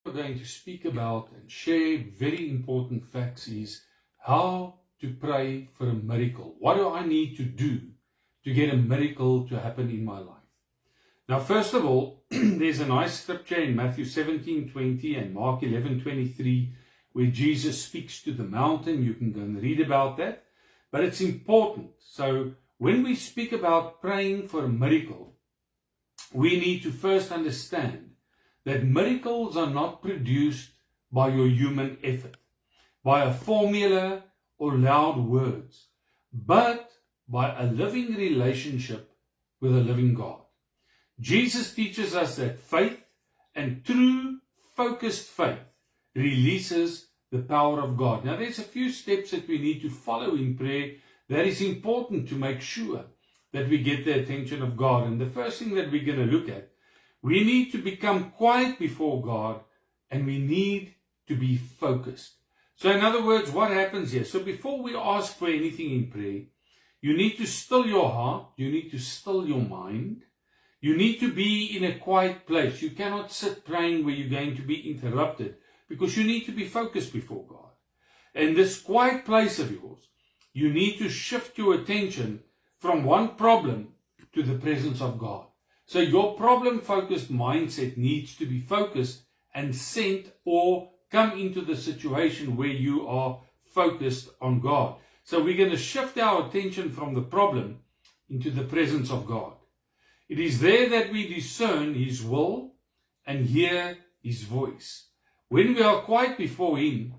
We're going to speak about and share very important facts is how to pray for a miracle. What do I need to do to get a miracle to happen in my life? Now, first of all, there's a nice scripture in Matthew 17:20 and Mark 11:23 where Jesus speaks to the mountain. You can go and read about that. But it's important. So when we speak about praying for a miracle, we need to first understand that miracles are not produced by your human effort, by a formula or loud words, but by a living relationship with a living God. Jesus teaches us that faith and true focused faith releases the power of God. Now there's a few steps that we need to follow in prayer that is important to make sure that we get the attention of God. And the first thing that we're going to look at, we need to become quiet before God and we need to be focused. So in other words, what happens here? So before we ask for anything in prayer, you need to still your heart, you need to still your mind, you need to be in a quiet place. You cannot sit praying where you're going to be interrupted because you need to be focused before God. And this quiet place of yours, you need to shift your attention from one problem to the presence of God. So your problem-focused mindset needs to be focused and sent or come into the situation where you are focused on God. So we're going to shift our attention from the problem into the presence of God. It is there that we discern His will and hear His voice. When we are quiet before Him,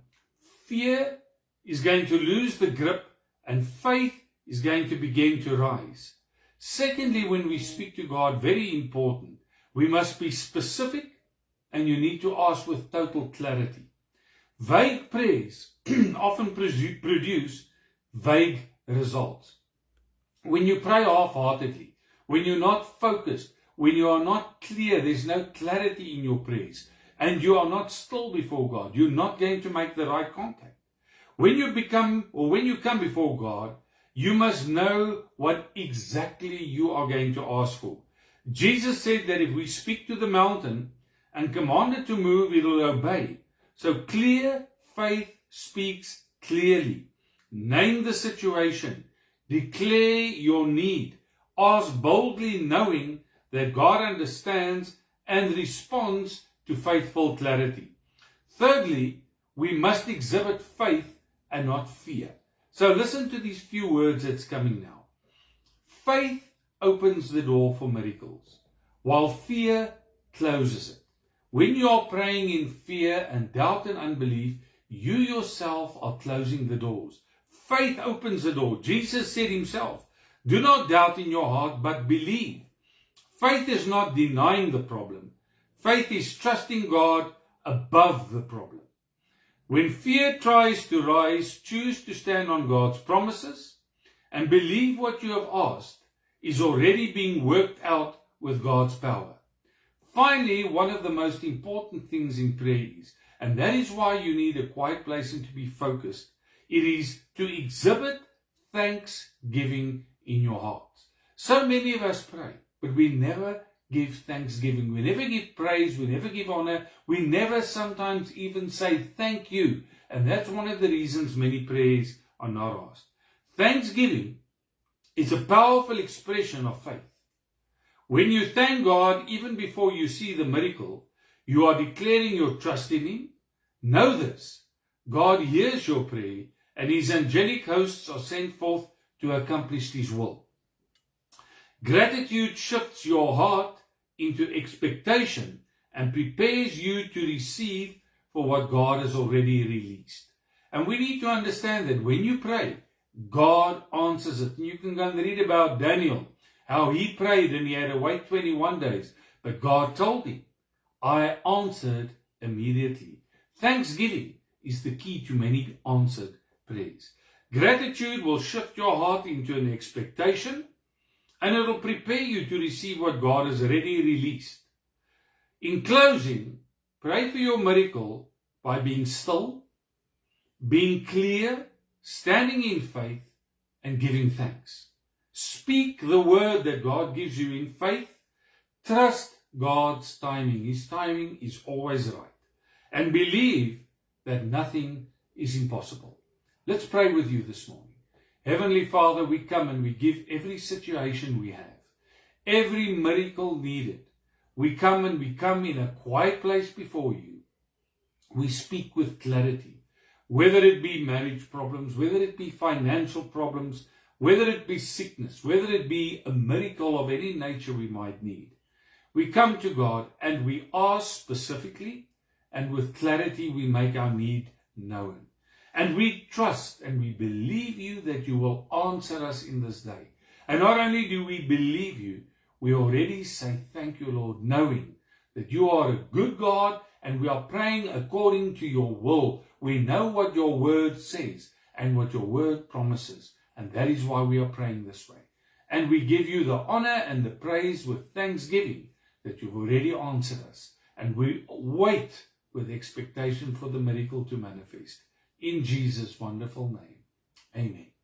fear is going to lose the grip and faith is going to begin to rise. Secondly, when we speak to God, very important, we must be specific and you need to ask with total clarity. Vague prayers often produce vague results. When you pray half-heartedly, when you're not focused, when you are not clear, there's no clarity in your prayers, and you are not still before God, you're not going to make the right contact. When you come before God, you must know what exactly you are going to ask for. Jesus said that if we speak to the mountain and command it to move, it will obey. So clear faith speaks clearly. Name the situation. Declare your need. Ask boldly, knowing that God understands and responds to faithful clarity. Thirdly, we must exhibit faith and not fear. So listen to these few words that's coming now. Faith opens the door for miracles, while fear closes it. When you are praying in fear and doubt and unbelief, you yourself are closing the doors. Faith opens the door. Jesus said himself, do not doubt in your heart, but believe. Faith is not denying the problem. Faith is trusting God above the problem. When fear tries to rise, choose to stand on God's promises and believe what you have asked is already being worked out with God's power. Finally, one of the most important things in prayer is, and that is why you need a quiet place and to be focused, it is to exhibit thanksgiving in your hearts. So many of us pray, but we never give thanksgiving. We never give praise. We never give honor. We never sometimes even say thank you. And that's one of the reasons many prayers are not asked. Thanksgiving is a powerful expression of faith. When you thank God, even before you see the miracle, you are declaring your trust in Him. Know this, God hears your prayer and His angelic hosts are sent forth to accomplish His will. Gratitude shifts your heart into expectation and prepares you to receive for what God has already released. And we need to understand that when you pray, God answers it. And you can go and read about Daniel, how he prayed and he had to wait 21 days. But God told him, I answered immediately. Thanksgiving is the key to many answered prayers. Gratitude will shift your heart into an expectation, and it will prepare you to receive what God has already released. In closing, pray for your miracle by being still, being clear, standing in faith, and giving thanks. Speak the word that God gives you in faith. Trust God's timing. His timing is always right. and believe that nothing is impossible. Let's pray with you this morning. Heavenly Father, we come and we give every situation we have, every miracle needed. We come in a quiet place before you. We speak with clarity, whether it be marriage problems, whether it be financial problems, whether it be sickness, whether it be a miracle of any nature we might need. We come to God and we ask specifically, and with clarity we make our need known. And we trust and we believe you that you will answer us in this day. And not only do we believe you, we already say thank you, Lord, knowing that you are a good God and we are praying according to your will. We know what your word says and what your word promises. And that is why we are praying this way. And we give you the honor and the praise with thanksgiving that you've already answered us. And we wait with expectation for the miracle to manifest. In Jesus' wonderful name. Amen.